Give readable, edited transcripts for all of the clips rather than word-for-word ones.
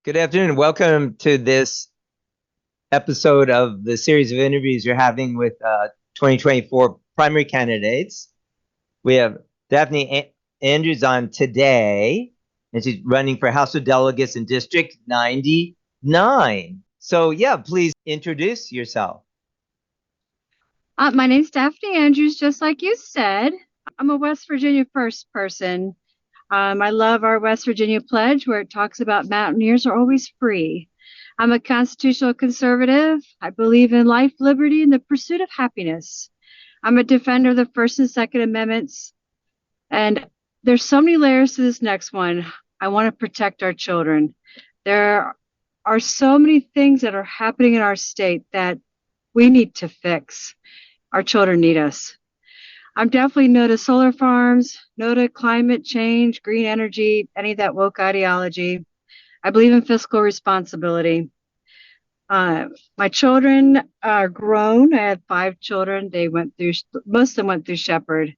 Good afternoon. Welcome to this episode of the series of interviews you're having with 2024 primary candidates. We have Daphne Andrews on today, and she's running for House of Delegates in District 99. So, yeah, please introduce yourself. My name's Daphne Andrews, just like you said. I'm a West Virginia first person. I love our West Virginia pledge where it talks about mountaineers are always free. I'm a constitutional conservative. I believe in life, liberty, and the pursuit of happiness. I'm a defender of the First and Second Amendments. And there's so many layers to this next one. I want to protect our children. There are so many things that are happening in our state that we need to fix. Our children need us. I'm definitely no to solar farms, no to climate change, green energy, any of that woke ideology. I believe in fiscal responsibility. My children are grown. I had 5 children. Most of them went through Shepherd.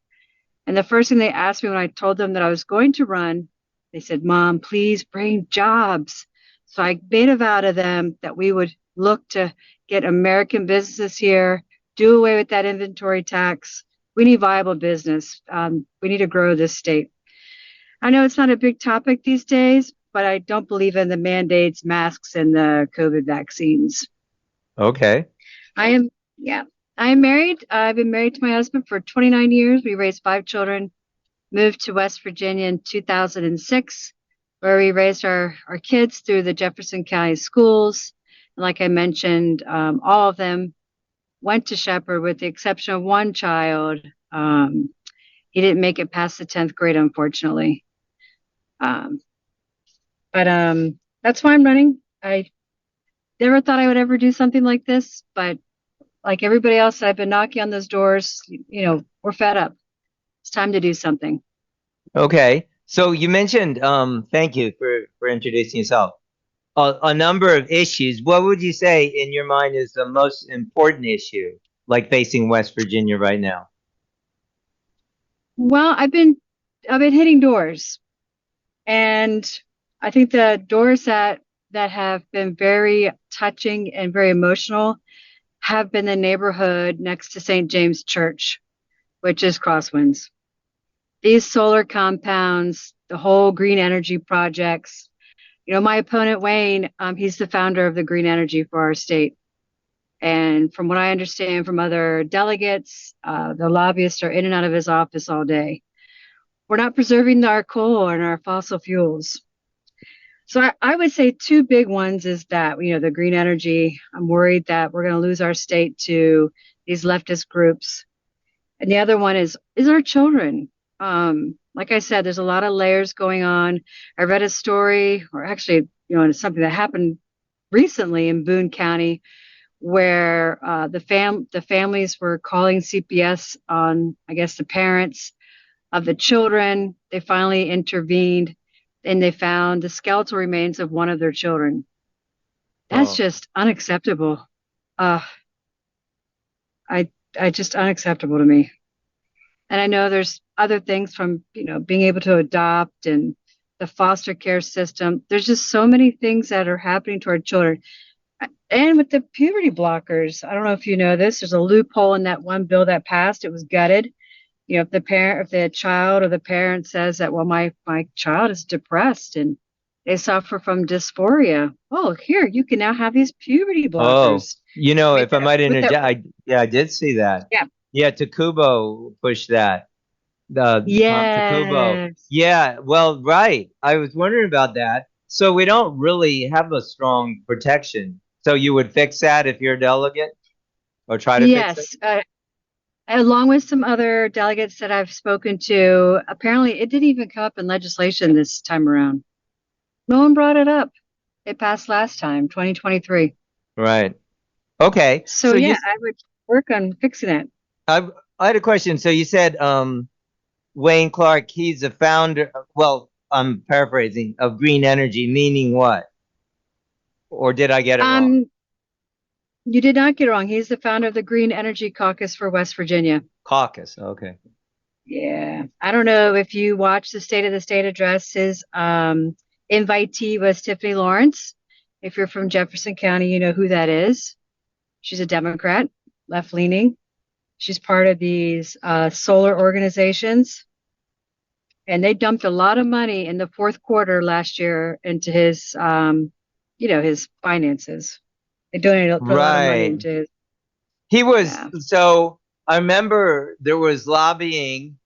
And the first thing they asked me when I told them that I was going to run, they said, "Mom, please bring jobs." So I made a vow to them that we would look to get American businesses here, do away with that inventory tax. We need viable business. We need to grow this state. I know it's not a big topic these days, but I don't believe in the mandates, masks, and the COVID vaccines. Okay. I am, yeah, I am married. I've been married to my husband for 29 years. We raised 5 children, moved to West Virginia in 2006, where we raised our kids through the Jefferson County schools. And like I mentioned, all of them went to Shepherd with the exception of one child. He didn't make it past the 10th grade, unfortunately. Um, but that's why I'm running. I never thought I would ever do something like this, but like everybody else, I've been knocking on those doors. We're fed up. It's time to do something. Okay. So you mentioned, thank you for introducing yourself. A number of issues. What would you say in your mind is the most important issue, like facing West Virginia right now? Well, I've been hitting doors, and I think the doors that have been very touching and very emotional have been the neighborhood next to St. James Church, which is Crosswinds. These solar compounds, the whole green energy projects. My opponent, Wayne, he's the founder of the green energy for our state. And from what I understand from other delegates, the lobbyists are in and out of his office all day. We're not preserving our coal and our fossil fuels. So I would say 2 big ones is that, the green energy. I'm worried that we're going to lose our state to these leftist groups. And the other one is our children. Like I said, there's a lot of layers going on. I read a story, or actually, it's something that happened recently in Boone County, where the families were calling CPS on, I guess, the parents of the children. They finally intervened, and they found the skeletal remains of one of their children. That's just unacceptable. Uh, I just unacceptable to me. And I know there's other things from, being able to adopt and the foster care system. There's just so many things that are happening to our children. And with the puberty blockers, I don't know if you know this, there's a loophole in that one bill that passed. It was gutted. If the child or the parent says that, well, my child is depressed and they suffer from dysphoria. Oh, here, you can now have these puberty blockers. If I might interject, I did see that. Yeah. Yeah, Takubo pushed that. Takubo. Yes. Yeah, well, right. I was wondering about that. So we don't really have a strong protection. So you would fix that if you're a delegate, or try to fix it? Yes. Along with some other delegates that I've spoken to, apparently it didn't even come up in legislation this time around. No one brought it up. It passed last time, 2023. Right. Okay. So yeah, I would work on fixing it. I had a question. So you said Wayne Clark, he's the founder, well, I'm paraphrasing, of green energy, meaning what? Or did I get it wrong? You did not get it wrong. He's the founder of the Green Energy Caucus for West Virginia. Caucus, okay. Yeah. I don't know if you watched the State of the State addresses. invitee was Tiffany Lawrence. If you're from Jefferson County, you know who that is. She's a Democrat, left-leaning. She's part of these solar organizations. And they dumped a lot of money in the fourth quarter last year into his, his finances. They donated put a lot of money Right. into his. He was, Yeah. so I remember there was lobbying,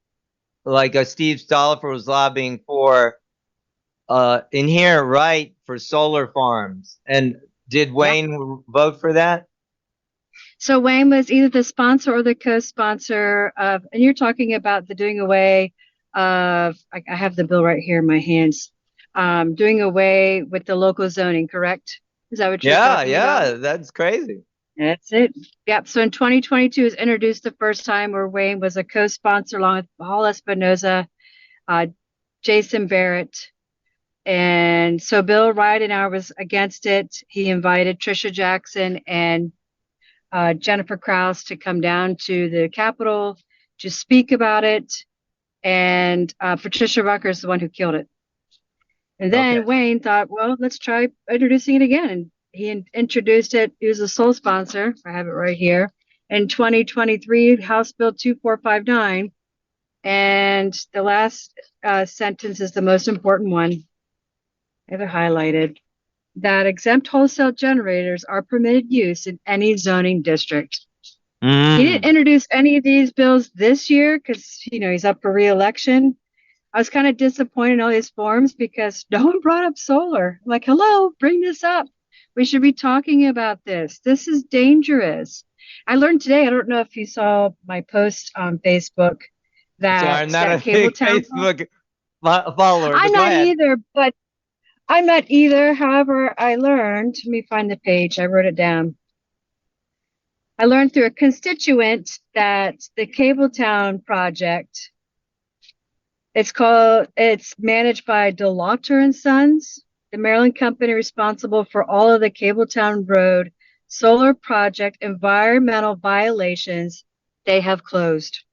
like Steve Stollifer was lobbying for inherent right for solar farms. And did Wayne vote for that? So Wayne was either the sponsor or the co-sponsor of, and you're talking about the doing away of, I have the bill right here in my hands, doing away with the local zoning, correct? Is that what you're talking about? Yeah, that's crazy. That's it. Yep. So in 2022 it was introduced the first time where Wayne was a co-sponsor along with Paul Espinoza, Jason Barrett. And so Bill Ridenhour was against it. He invited Trisha Jackson and Jennifer Krause to come down to the Capitol to speak about it. And Patricia Rucker is the one who killed it. And then Wayne thought, well, let's try introducing it again. And he introduced it. He was a sole sponsor. I have it right here. In 2023, House Bill 2459. And the last sentence is the most important one. I have it highlighted. That exempt wholesale generators are permitted use in any zoning district. He didn't introduce any of these bills this year because, he's up for re-election. I was kind of disappointed in all these forms because no one brought up solar. I'm like, hello, bring this up. We should be talking about this. This is dangerous. I learned today, I don't know if you saw my post on Facebook that, so I'm not that a big Facebook follower. I'm not either. However, I learned, let me find the page. I wrote it down. I learned through a constituent that the Cabletown project, it's managed by Delegate and Sons, the Maryland company responsible for all of the Cabletown Road solar project environmental violations they have closed.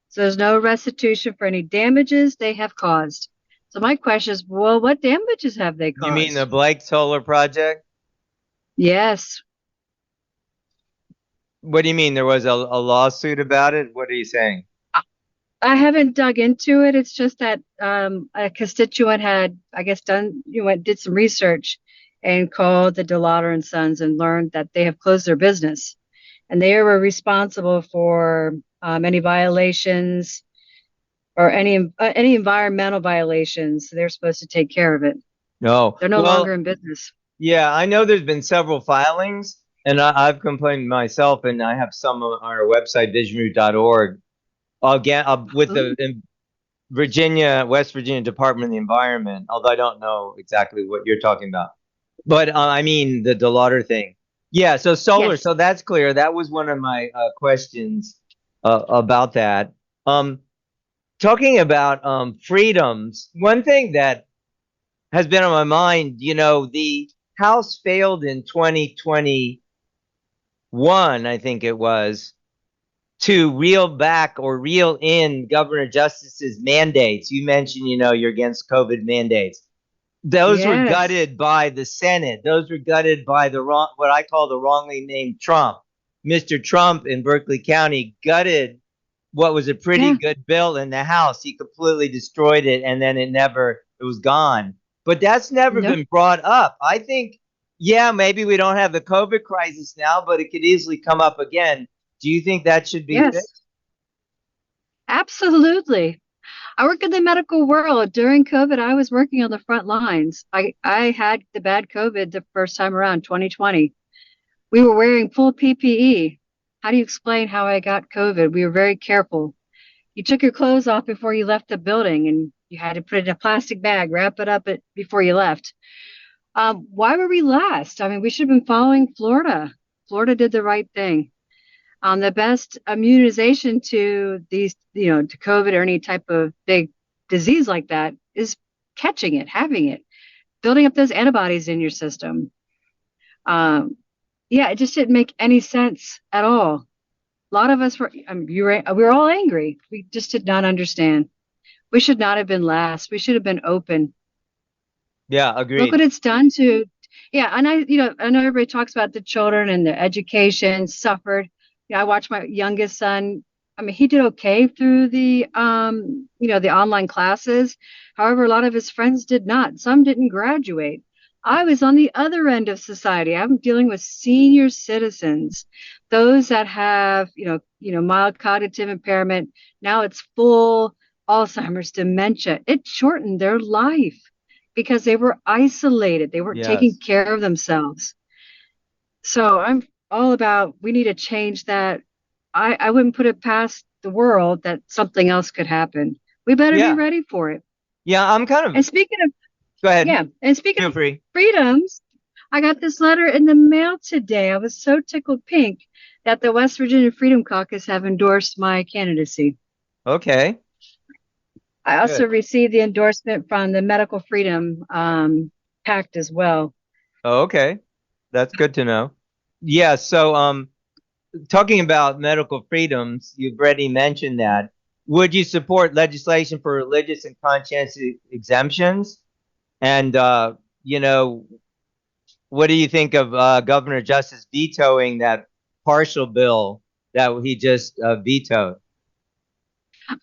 So there's no restitution for any damages they have caused. So my question is, well, what damages have they caused? You mean the Blake Solar Project? Yes. What do you mean? There was a lawsuit about it? What are you saying? I haven't dug into it. It's just that a constituent had, I guess, did some research and called the Delauder and Sons and learned that they have closed their business, and they were responsible for any violations or any environmental violations. They're supposed to take care of it. No, they're no longer in business. Yeah, I know there's been several filings, and I've complained myself, and I have some on our website, visionroot.org, again with the West Virginia Department of the Environment, although I don't know exactly what you're talking about. But I mean the Delauder thing. Yeah, so solar, yes. So that's clear. That was one of my questions about that. Talking about freedoms, one thing that has been on my mind, the House failed in 2021, I think it was, to reel in Governor Justice's mandates. You mentioned, you're against COVID mandates. Those were gutted by the Senate. Those were gutted by what I call the wrongly named Trump. Mr. Trump in Berkeley County gutted what was a pretty good bill in the House. He completely destroyed it, and then it was gone. But that's never been brought up. I think, maybe we don't have the COVID crisis now, but it could easily come up again. Do you think that should be fixed? Absolutely. I work in the medical world. During COVID, I was working on the front lines. I had the bad COVID the first time around, 2020. We were wearing full PPE. How do you explain how I got COVID? We were very careful. You took your clothes off before you left the building, and you had to put it in a plastic bag, wrap it up before you left. Why were we last? I mean, we should have been following Florida. Florida did the right thing. The best immunization to these, to COVID or any type of big disease like that is catching it, having it, building up those antibodies in your system. It just didn't make any sense at all. A lot of us we were all angry. We just did not understand. We should not have been last. We should have been open. Yeah, Look agreed. what it's done to, yeah. And I know everybody talks about the children and their education suffered. I watched my youngest son. I mean, he did okay through the online classes. However, a lot of his friends did not. Some didn't graduate. I was on the other end of society. I'm dealing with senior citizens, those that have, mild cognitive impairment. Now it's full Alzheimer's, dementia. It shortened their life because they were isolated. They weren't taking Yes. care of themselves. So I'm all about we need to change that. I wouldn't put it past the world that something else could happen. We better be Yeah. ready for it. Yeah, I'm kind And of, speaking of go ahead. yeah, and speaking Feel of free. freedoms, I got this letter in the mail today. I was so tickled pink that the West Virginia Freedom Caucus have endorsed my candidacy. Okay. I also Good. received the endorsement from the Medical Freedom Pact as well. Oh, okay. That's good to know. Yeah, so talking about medical freedoms, you've already mentioned that. Would you support legislation for religious and conscientious exemptions? And you know, what do you think of Governor Justice vetoing that partial bill that he just vetoed?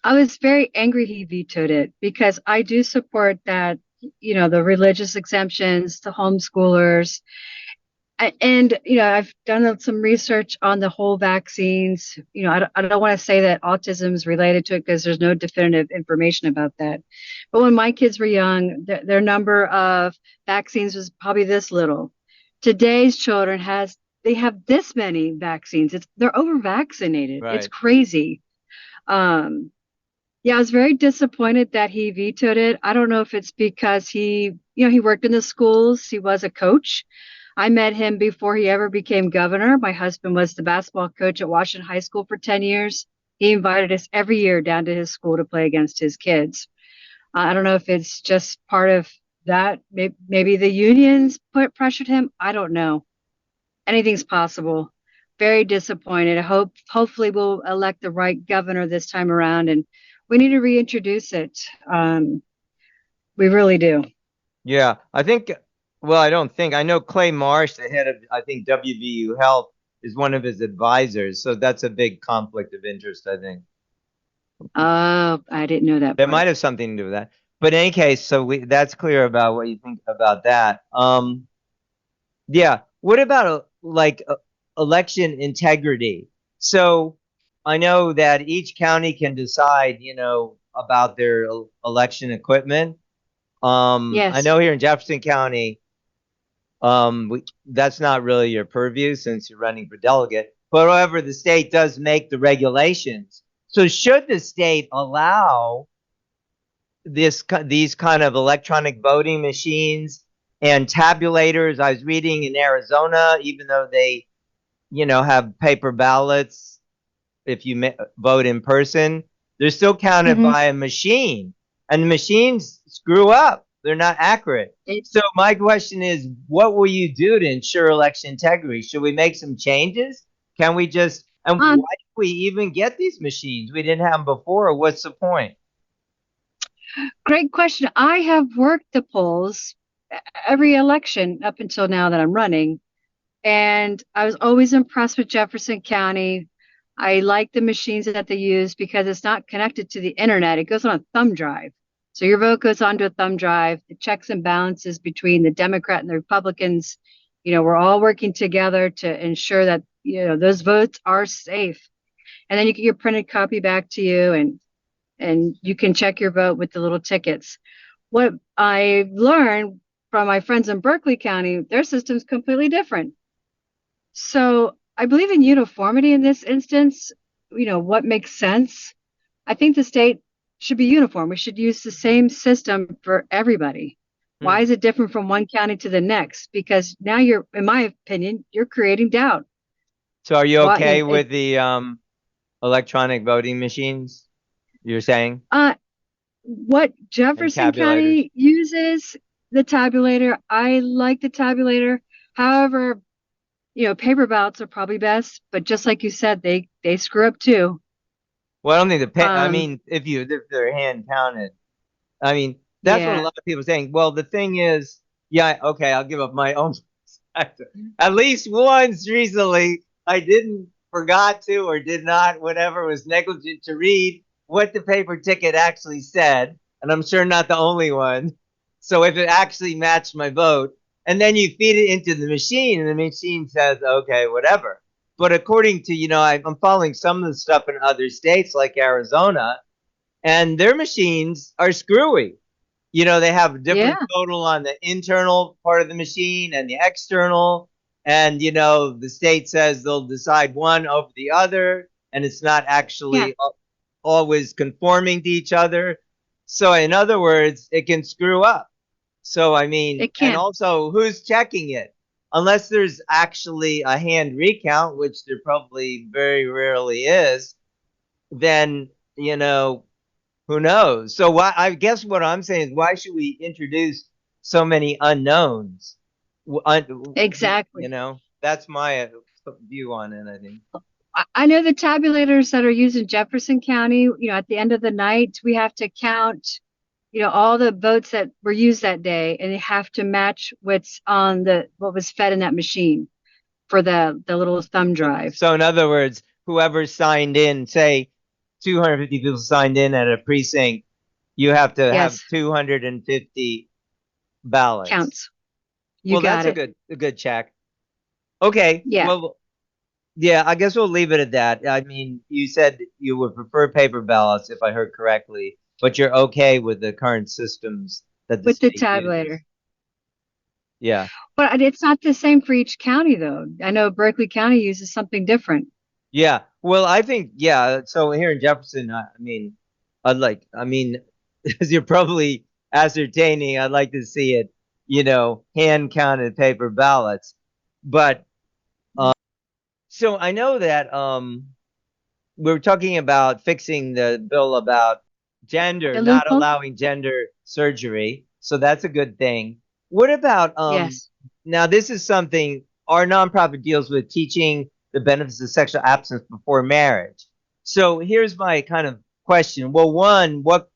I was very angry he vetoed it because I do support that, the religious exemptions to homeschoolers. And, I've done some research on the whole vaccines. I don't want to say that autism is related to it because there's no definitive information about that. But when my kids were young, their number of vaccines was probably this little. Today's children they have this many vaccines. They're over vaccinated. It's Right. crazy. Um, yeah, I was very disappointed that he vetoed it. I don't know if it's because he worked in the schools. He was a coach. I met him before he ever became governor. My husband was the basketball coach at Washington High School for 10 years. He invited us every year down to his school to play against his kids. I don't know if it's just part of that. Maybe the unions pressured him. I don't know. Anything's possible. Very disappointed. Hopefully we'll elect the right governor this time around, and we need to reintroduce it. We really do. Yeah, I think. Well, I don't think I know Clay Marsh, the head of I think WVU Health, is one of his advisors, so that's a big conflict of interest. I think Oh, I didn't know that that might part. have something to do with that. But in any case, so that's clear about what you think about that. Yeah. What about election integrity? So I know that each county can decide, about their election equipment. I Yes. know here in Jefferson County, that's not really your purview since you're running for delegate. But however, the state does make the regulations. So should the state allow these kind of electronic voting machines and tabulators? I was reading in Arizona, even though they, have paper ballots, if you vote in person, they're still counted hmm by a machine, and the machines screw up. They're not accurate. It, So my question is, what will you do to ensure election integrity? Should we make some changes? Can we just, and um, why did we even get these machines? We didn't have them before. What's the point? Great question. I have worked the polls every election up until now that I'm running, and I was always impressed with Jefferson County. I like the machines that they use because it's not connected to the internet. It goes on a thumb drive. So your vote goes onto a thumb drive. The checks and balances between the Democrat and the Republicans, we're all working together to ensure that, those votes are safe. And then you get your printed copy back to you, and you can check your vote with the little tickets. What I learned from my friends in Berkeley County, their system's completely different. So I believe in uniformity in this instance. What makes sense? I think the state should be uniform. We should use the same system for everybody. Why Hmm. is it different from one county to the next? Because now in my opinion, you're creating doubt. So are you Why? okay with the electronic voting machines? You're saying, What and Jefferson tabulators? County uses the tabulator. I like the tabulator. However, paper ballots are probably best, but just like you said, they screw up too. Well, I don't think I Um, mean, if they're hand counted, I mean, That's what a Yeah. lot of people are saying. Well, the thing is, yeah, okay, I'll give up my own perspective. At least once recently, I didn't forgot to or did not, whatever, was negligent to read what the paper ticket actually said, and I'm sure not the only one. So if it actually matched my vote, and then you feed it into the machine, and the machine says, okay, whatever. But according to, I'm following some of the stuff in other states like Arizona, and their machines are screwy. They have a different Yeah. total on the internal part of the machine and the external. And, the state says they'll decide one over the other, and it's not Yeah. actually always conforming to each other. So, in other words, it can screw up. So, I mean, It and can. also, who's checking it? Unless there's actually a hand recount, which there probably very rarely is, then, who knows? So I guess what I'm saying is, why should we introduce so many unknowns? Exactly. That's my view on it, I think. I know the tabulators that are used in Jefferson County, at the end of the night, we have to count, all the votes that were used that day, and they have to match what was fed in that machine for the little thumb drive. So in other words, whoever signed in, say 250 people signed in at a precinct, you have to have Yes, 250 ballots. counts. You Well, that's got a it. good check. Okay. Yeah. Well, yeah, I guess we'll leave it at that. I mean, you said you would prefer paper ballots, if I heard correctly, but you're okay with the current systems that the With the state uses. tabulator. Yeah. But it's not the same for each county, though. I know Berkeley County uses something different. Yeah. Well, I think, yeah. So here in Jefferson, I mean, as you're probably ascertaining, I'd like to see it, hand counted paper ballots. But so I know that we were talking about fixing the bill about gender, The not loophole? allowing gender surgery. So that's a good thing. What about Yes. now this is something our nonprofit deals with, teaching the benefits of sexual abstinence before marriage. So here's my kind of question. Well, one, what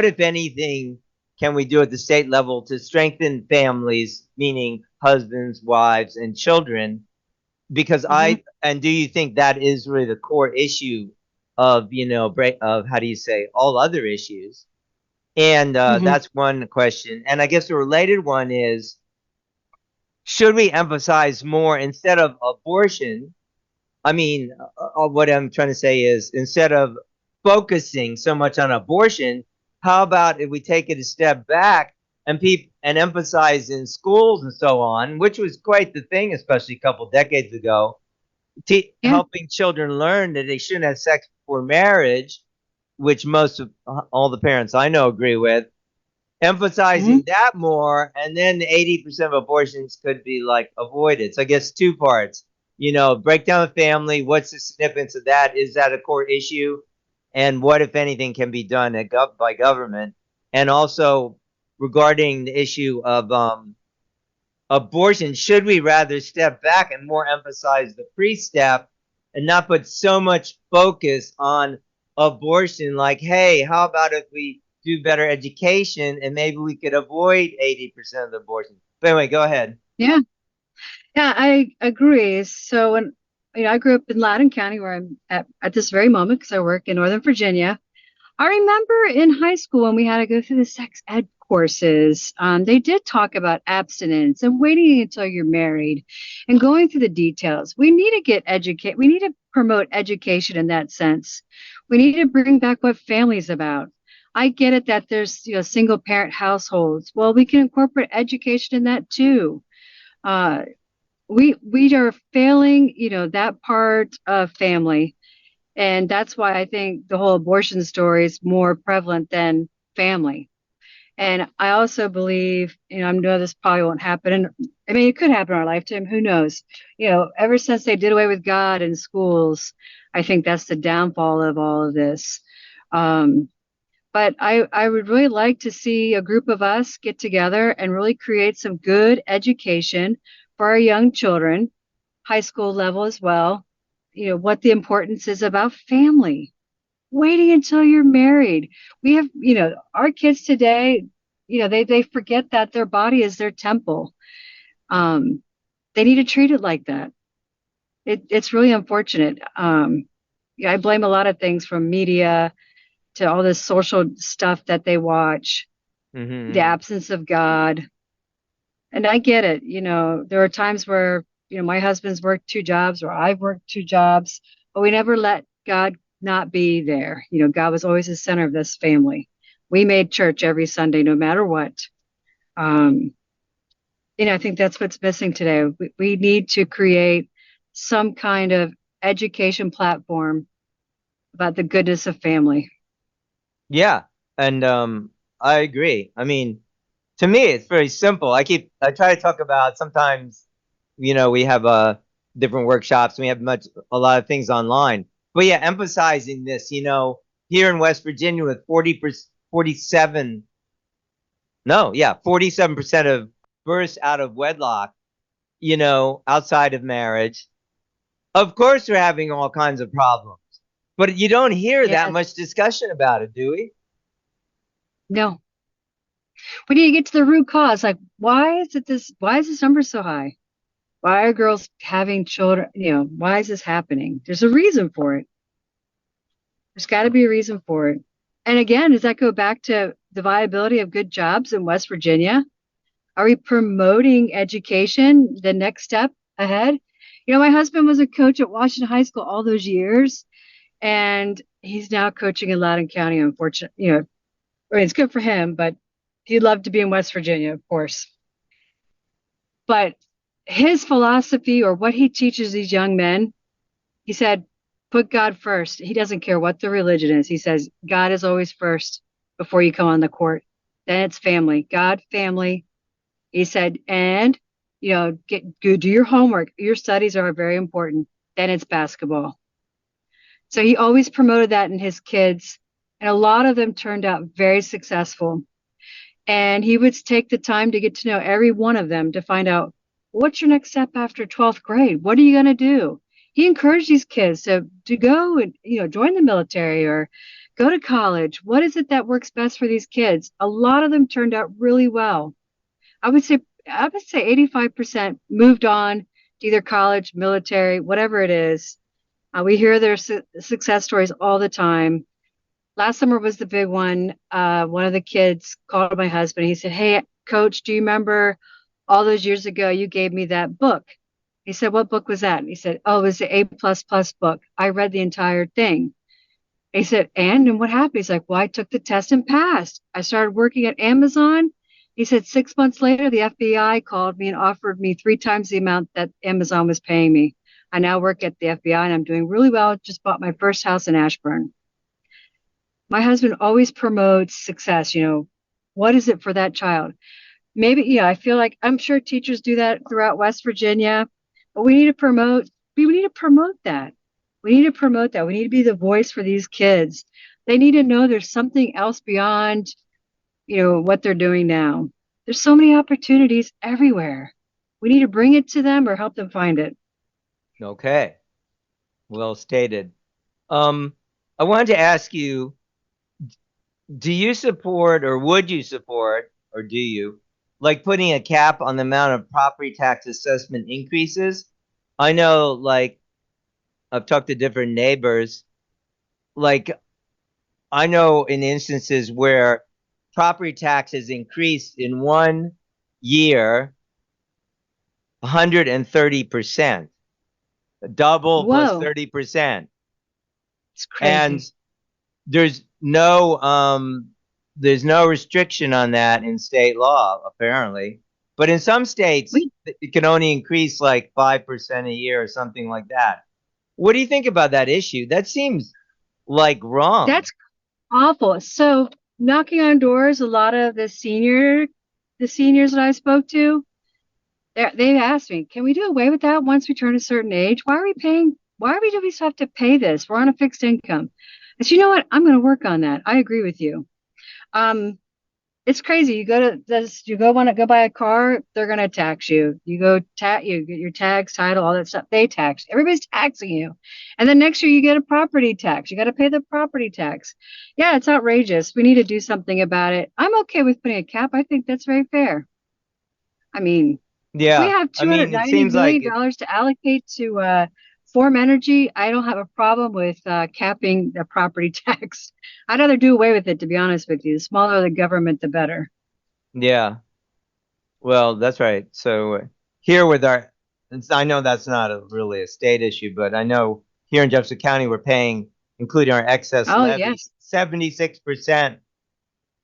if anything can we do at the state level to strengthen families, meaning husbands, wives, and children? Because Hmm. do you think that is really the core issue of of, how do you say, all other issues? And Hmm. that's one question. And I guess the related one is, should we emphasize more, instead of abortion? I mean, what I'm trying to say is, instead of focusing so much on abortion, how about if we take it a step back and emphasize in schools and so on, which was quite the thing, especially a couple decades ago, Yeah. helping children learn that they shouldn't have sex before marriage, which most of all the parents I know agree with, Hmm. emphasizing that more, and then 80% of abortions could be like avoided. So I guess two parts, break down the family. What's the significance of that? Is that a core issue? And what, if anything, can be done by government? And also regarding the issue of abortion, should we rather step back and more emphasize the pre-step and not put so much focus on abortion? Like, hey, how about if we do better education and maybe we could avoid 80% of the abortions? But anyway, go ahead. Yeah. Yeah, I agree. So when I grew up in Loudoun County, where I'm at this very moment, because I work in Northern Virginia. I remember in high school when we had to go through the sex ed courses, they did talk about abstinence and waiting until you're married and going through the details. We need to we need to promote education in that sense. We need to bring back what family's about. I get it that there's single parent households. Well, we can incorporate education in that too. Uh, we are failing, that part of family. And that's why I think the whole abortion story is more prevalent than family. And I also believe, I know this probably won't happen. And I mean, it could happen in our lifetime. Who knows? Ever since they did away with God in schools, I think that's the downfall of all of this. Um, but I would really like to see a group of us get together and really create some good education for our young children, high school level as well. What the importance is about family, waiting until you're married. We have, our kids today, they forget that their body is their temple. Um, they need to treat it like that. It's really unfortunate. Yeah, I blame a lot of things from media to all this social stuff that they watch, the Hmm. absence of God. And I get it. There are times where, my husband's worked two jobs or I've worked two jobs, but we never let God not be there. God was always the center of this family. We made church every Sunday, no matter what. Um, I think that's what's missing today. We need to create some kind of education platform about the goodness of family. Yeah, and I agree. I mean, to me, it's very simple. I try to talk about sometimes, we have different workshops and we have a lot of things online. But yeah, emphasizing this, here in West Virginia with 47, no, yeah, 47% of births out of wedlock, outside of marriage. Of course, we're having all kinds of problems, but you don't hear that Yes. much discussion about it, do we? No. We need to get to the root cause. Like, why is this number so high? Why are girls having children? Why is this happening? There's a reason for it. There's got to be a reason for it. And again, does that go back to the viability of good jobs in West Virginia? Are we promoting education, the next step ahead? My husband was a coach at Washington High School all those years, and he's now coaching in Loudoun County. Unfortunately, I mean, it's good for him, but he'd love to be in West Virginia, of course. But his philosophy or what he teaches these young men, he said, put God first. He doesn't care what the religion is. He says, God is always first before you come on the court. Then it's family, God, family. He said, and, do your homework. Your studies are very important. Then it's basketball. So he always promoted that in his kids. And a lot of them turned out very successful. And he would take the time to get to know every one of them to find out what's your next step after 12th grade? What are you going to do? He encouraged these kids to go and join the military or go to college. What is it that works best for these kids? A lot of them turned out really well. I would say 85% moved on to either college, military, whatever it is. We hear their success stories all the time. Last summer was the big one. One of the kids called my husband. He said, "Hey, coach, do you remember all those years ago you gave me that book?" He said, "What book was that?" And he said, "Oh, it was the A plus plus book. I read the entire thing." He said, and what happened? He's like, "Well, I took the test and passed. I started working at Amazon." He said 6 months later, the FBI called me and offered me 3 times the amount that Amazon was paying me. I now work at the FBI and I'm doing really well. Just bought my first house in Ashburn. My husband always promotes success. What is it for that child? Maybe, I feel like I'm sure teachers do that throughout West Virginia, but we need to promote that. We need to promote that. We need to be the voice for these kids. They need to know there's something else beyond, what they're doing now. There's so many opportunities everywhere. We need to bring it to them or help them find it. Okay, well stated. Um, I wanted to ask you, do you support or would you support or do you like putting a cap on the amount of property tax assessment increases? I know, like, I've talked to different neighbors. Like, I know in instances where property taxes increased in 1 year 130%, double plus Whoa, 30%. it's And crazy. there's no there's no restriction on that in state law, apparently. But in some states, We it can only increase like 5% a year or something like that. What do you think about that issue? That seems like wrong. That's awful. So knocking on doors, a lot of the seniors that I spoke to, they've asked me, can we do away with that once we turn a certain age? Why do we still have to pay this? We're on a fixed income. I said, you know what? I'm going to work on that. I agree with you. Um, It's crazy. You want to go buy a car, they're gonna tax you. You get your tags, title, all that stuff. They tax. Everybody's taxing you. And then next year you get a property tax. You got to pay the property tax. Yeah, it's outrageous. We need to do something about it. I'm okay with putting a cap. I think that's very fair. I mean, if we Yeah, have I two hundred mean, it ninety seems like million it, dollars to allocate to Form Energy, I don't have a problem with capping the property tax. I'd rather do away with it, to be honest with you. The smaller the government, the better. yeah. Well, that's right. So here with our, I know that's not really a state issue, but I know here in Jefferson County, we're paying, including our excess Oh, levy, yes. 76%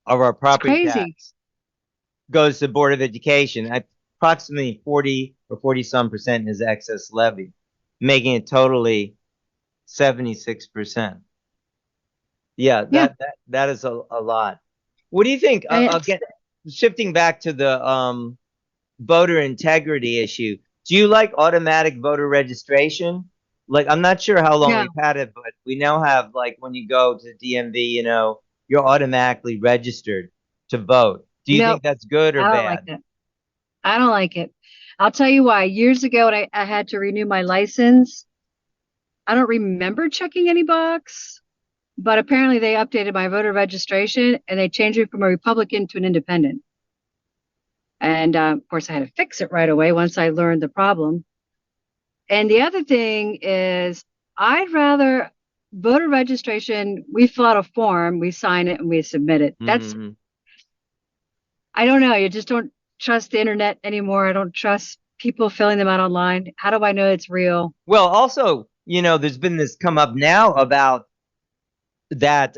of our It's property crazy. tax goes to Board of Education. Approximately 40 or 40 some percent is excess levy, making it totally 76%. Yeah, Yeah. that is a lot. What do you think? It's, Again, shifting back to the voter integrity issue. Do you like automatic voter registration? Like, I'm not sure how long no, we've had it, but we now have, like, when you go to DMV, you're automatically registered to vote. Do you no, think that's good or I don't like bad? that. I don't like it. I'll tell you why. Years ago, when I had to renew my license, I don't remember checking any box, but apparently they updated my voter registration and they changed me from a Republican to an independent. And of course, I had to fix it right away once I learned the problem. And the other thing is, I'd rather voter registration, we fill out a form, we sign it, and we submit it. Mm-hmm. I don't know. You just don't trust the internet anymore. I don't trust people filling them out online. How do I know it's real? Well, also, there's been this come up now about that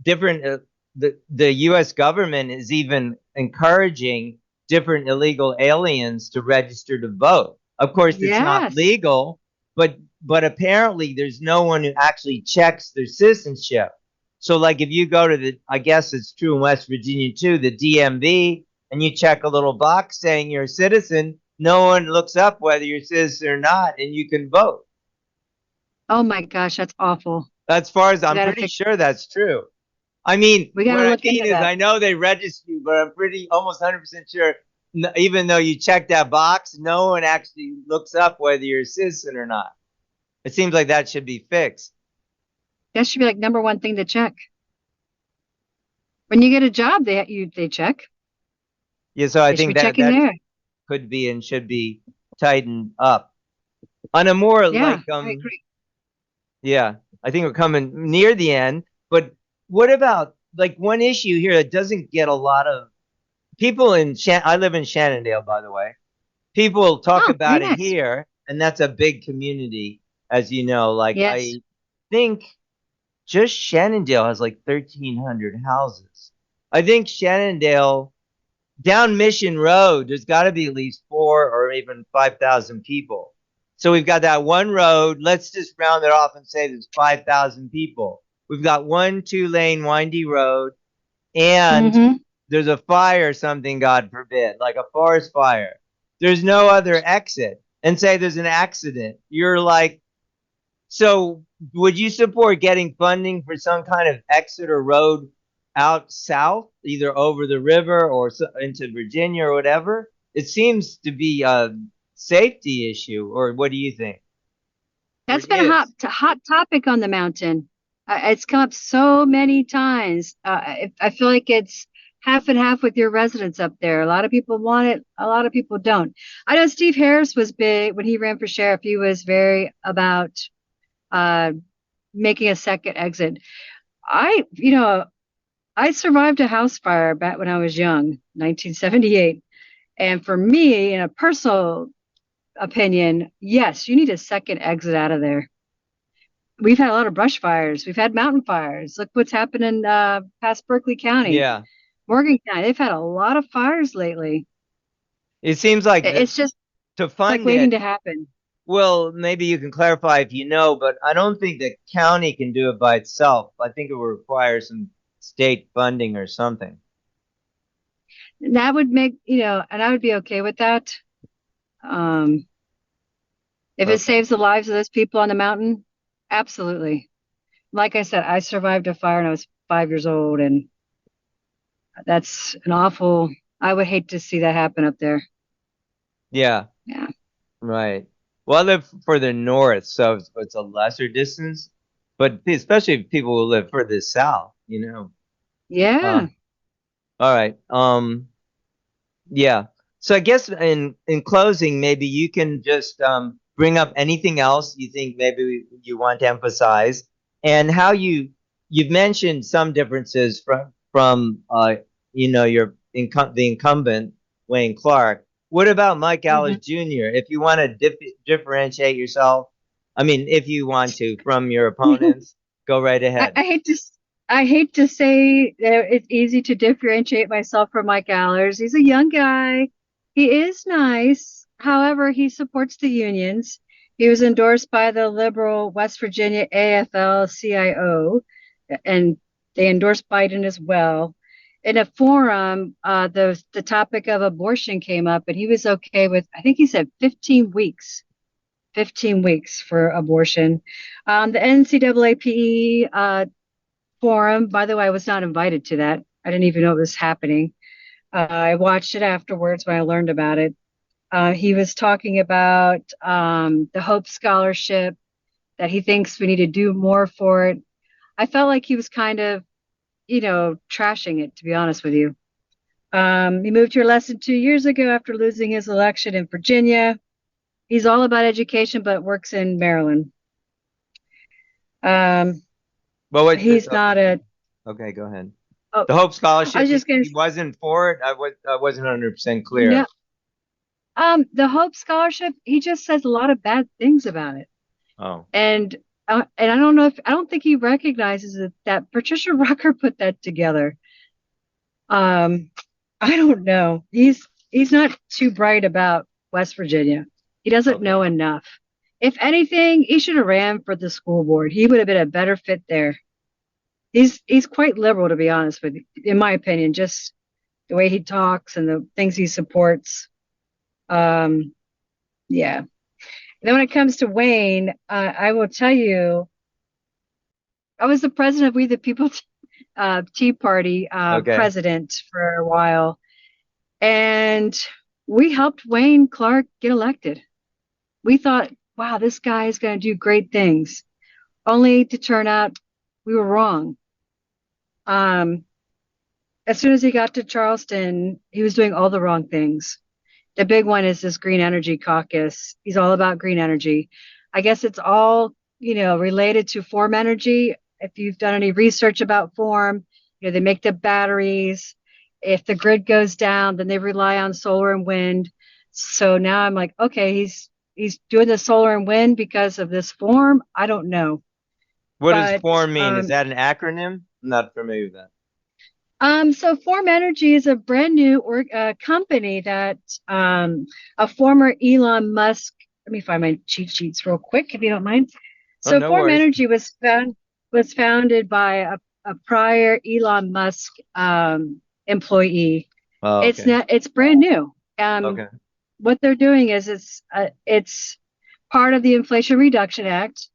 different the US government is even encouraging different illegal aliens to register to vote. Of course, it's not Yes. legal, but apparently there's no one who actually checks their citizenship. So like if you go to I guess it's true in West Virginia too, the DMV, and you check a little box saying you're a citizen, no one looks up whether you're a citizen or not, and you can vote. Oh my gosh, that's awful. As far as We I'm got to pretty fix, sure that's true. I mean, we got what to I look mean into is, that. I know they register you, but I'm pretty almost 100% sure, even though you check that box, no one actually looks up whether you're a citizen or not. It seems like that should be fixed. That should be like number one thing to check. When you get a job, they check. Yeah, so I They should be think that checking that there. could be and should be tightened up. On a more Yeah, like I agree. yeah, I think we're coming near the end, but what about like one issue here that doesn't get a lot of people in I live in Shannondale, by the way. People talk Oh, very about it nice. here, and that's a big community, as you know. Like, Yes. I think just Shannondale has like 1,300 houses. I think Shannondale, down Mission Road, there's got to be at least 4 or even 5,000 people. So we've got that one road. Let's just round it off and say there's 5,000 people. We've got one 2-lane windy road, and Mm-hmm. there's a fire or something, God forbid, like a forest fire. There's no other exit. And say there's an accident. You're like, so would you support getting funding for some kind of exit or road out south, either over the river or into Virginia or whatever? It seems to be a safety issue, or what do you think? Or That's been a is? hot topic on the mountain. It's come up so many times. I feel like it's half and half with your residents up there. A lot of people want it, a lot of people don't. I know Steve Harris was big when he ran for sheriff. He was very about uh, making a second exit. You know, I survived a house fire back when I was young, 1978. And for me, in a personal opinion, yes, you need a second exit out of there. We've had a lot of brush fires. We've had mountain fires. Look what's happened in past Berkeley County, Yeah. Morgan County. They've had a lot of fires lately. It seems like It's just to like fund waiting it, to happen. well, maybe you can clarify if you know, but I don't think the county can do it by itself. I think it will require some state funding or something. And that would make, and I would be okay with that. Um, if it Okay. saves the lives of those people on the mountain, absolutely. Like I said, I survived a fire when I was 5 years old, and That's an awful. I would hate to see that happen up there. Yeah, Yeah. right. Well, I live further north, so it's a lesser distance, but especially people who live further south, you know. Uh, Yeah. all right. Yeah. So I guess in closing, maybe you can just bring up anything else you think maybe you want to emphasize, and how you've mentioned some differences from your the incumbent Wayne Clark. What about Mike hmm Allers Jr.? If you want to differentiate yourself, I mean, if you want to from your opponents, go right I, ahead. I hate to. I hate to say that it's easy to differentiate myself from Mike Allers. He's a young guy. He is nice. However, he supports the unions. He was endorsed by the liberal West Virginia AFL-CIO, and they endorsed Biden as well. In a forum, the topic of abortion came up, and he was okay with, I think he said 15 weeks, 15 weeks for abortion. The NCAAPE forum, by the way, I was not invited to that. I didn't even know it was happening. I watched it afterwards when I learned about it. He was talking about the Hope Scholarship, that he thinks we need to do more for it. I felt like he was kind of, trashing it, to be honest with you. He moved here less than 2 years ago after losing his election in Virginia. He's all about education, but works in Maryland. Um, Well, he's not a. okay, go ahead. Oh, The Hope I Scholarship, was just gonna. he wasn't for it. I wasn't 100% No, clear. the Hope Scholarship. He just says a lot of bad things about it, Oh, and I don't know if I don't think he recognizes that Patricia Rucker put that together. Um, I don't know. He's not too bright about West Virginia. He doesn't okay. know enough. If anything, he should have ran for the school board. He would have been a better fit there. He's quite liberal, to be honest with you, in my opinion, just the way he talks and the things he supports. Um, yeah. And then when it comes to Wayne, I will tell you, I was the president of We the People Tea Party Okay. president for a while, and we helped Wayne Clark get elected. We thought, wow, this guy is going to do great things, only to turn out we were wrong. Um, as soon as he got to Charleston, he was doing all the wrong things. The big one is this green energy caucus. He's all about green energy. I guess it's all, related to Form Energy. If you've done any research about Form, they make the batteries. If the grid goes down, then they rely on solar and wind. So now I'm like, okay, he's doing the solar and wind because of this Form. I don't know, What does but form mean? Is that an acronym? I'm not familiar with that. So Form Energy is a brand new company that a former Elon Musk. Let me find my cheat sheets real quick, if you don't mind. Oh, So no Form worries. Energy was founded by a prior Elon Musk employee. Oh, It's okay. not. It's brand new. Okay. What they're doing is it's part of the Inflation Reduction Act.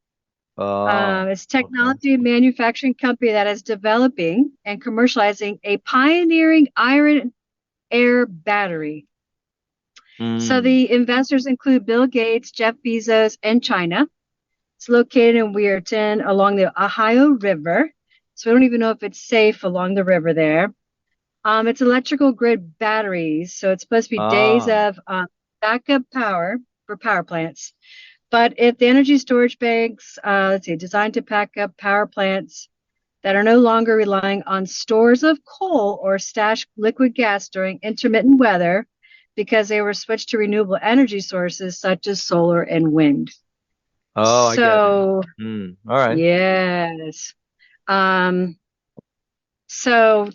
Oh, It's a okay. technology and manufacturing company that is developing and commercializing a pioneering iron air battery. So Mm. the investors include Bill Gates, Jeff Bezos, and China. It's located in Weirton along the Ohio River. So we don't even know if it's safe along the river there. It's electrical grid batteries. So it's supposed to be days Ah. of backup power for power plants. But if the energy storage banks, let's see, designed to pack up power plants that are no longer relying on stores of coal or stashed liquid gas during intermittent weather because they were switched to renewable energy sources such as solar and wind. Oh, I get it. So, All right. yes. Um, so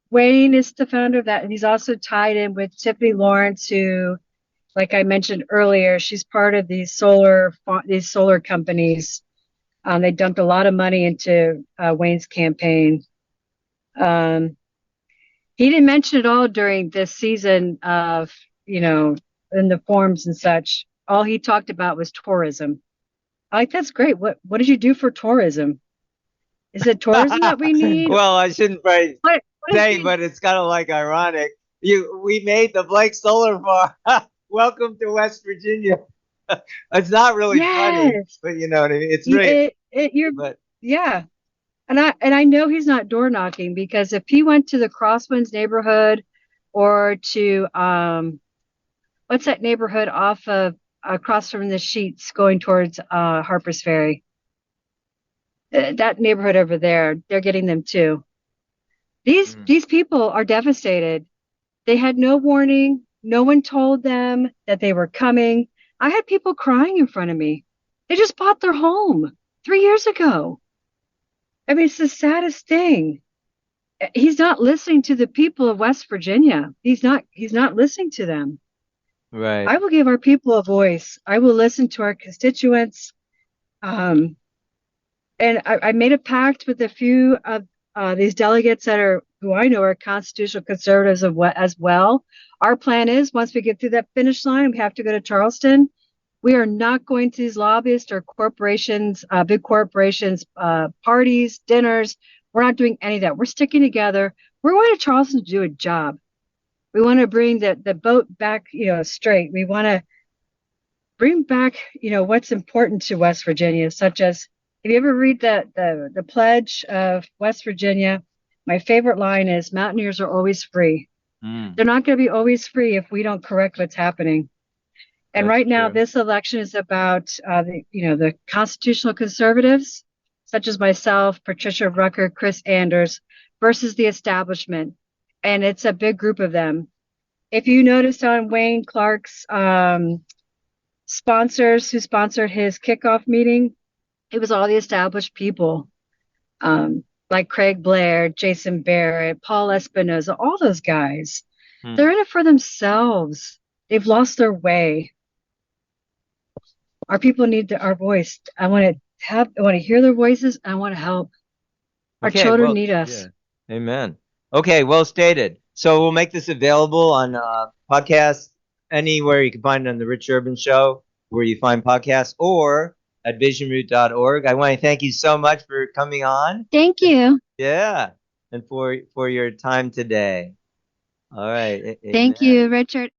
Wayne is the founder of that, and he's also tied in with Tiffany Lawrence, who, like I mentioned earlier, she's part of these solar companies. They dumped a lot of money into Wayne's campaign. Um, he didn't mention it all during this season of, in the forums and such. All he talked about was tourism. I like, that's great. What did you do for tourism? Is it tourism that we need? Well, I shouldn't probably What? say, but it's kind of like ironic. We made the Blake Solar Farm. Welcome to West Virginia. It's not really funny, Yes. but you know what I mean. It's really, but Yeah. And I know he's not door knocking, because if he went to the Crosswinds neighborhood or to what's that neighborhood off of across from the Sheets going towards Harper's Ferry, that neighborhood over there, they're getting them too. These people are devastated. They had no warning. No one told them that they were coming. I had people crying in front of me. They just bought their home 3 years ago. I mean, it's the saddest thing. He's not listening to the people of West Virginia. He's not listening to them. right. I will give our people a voice. I will listen to our constituents. And I made a pact with a few of these delegates who I know are constitutional conservatives as well. Our plan is, once we get through that finish line, we have to go to Charleston. We are not going to these lobbyists or corporations, big corporations, parties, dinners. We're not doing any of that. We're sticking together. We're going to Charleston to do a job. We want to bring the boat back, straight. We want to bring back, what's important to West Virginia, such as, if you ever read the Pledge of West Virginia, my favorite line is, "Mountaineers are always free." They're not going to be always free if we don't correct what's happening. And That's right now, true. this election is about the constitutional conservatives, such as myself, Patricia Rucker, Chris Anders, versus the establishment. And it's a big group of them. If you noticed on Wayne Clark's sponsors who sponsored his kickoff meeting, it was all the established people, like Craig Blair, Jason Barrett, Paul Espinoza, all those guys. They're in it for themselves. They've lost their way. Our people need our voice. I want to hear their voices. I want to help. Our Okay, children well, need us. yeah. Amen. Okay, well stated. So we'll make this available on podcasts anywhere you can find it on the Rich Urban Show, where you find podcasts, or at visionroot.org. I want to thank you so much for coming on. Thank you. Yeah, and for your time today. All right. Thank Amen. you, Richard.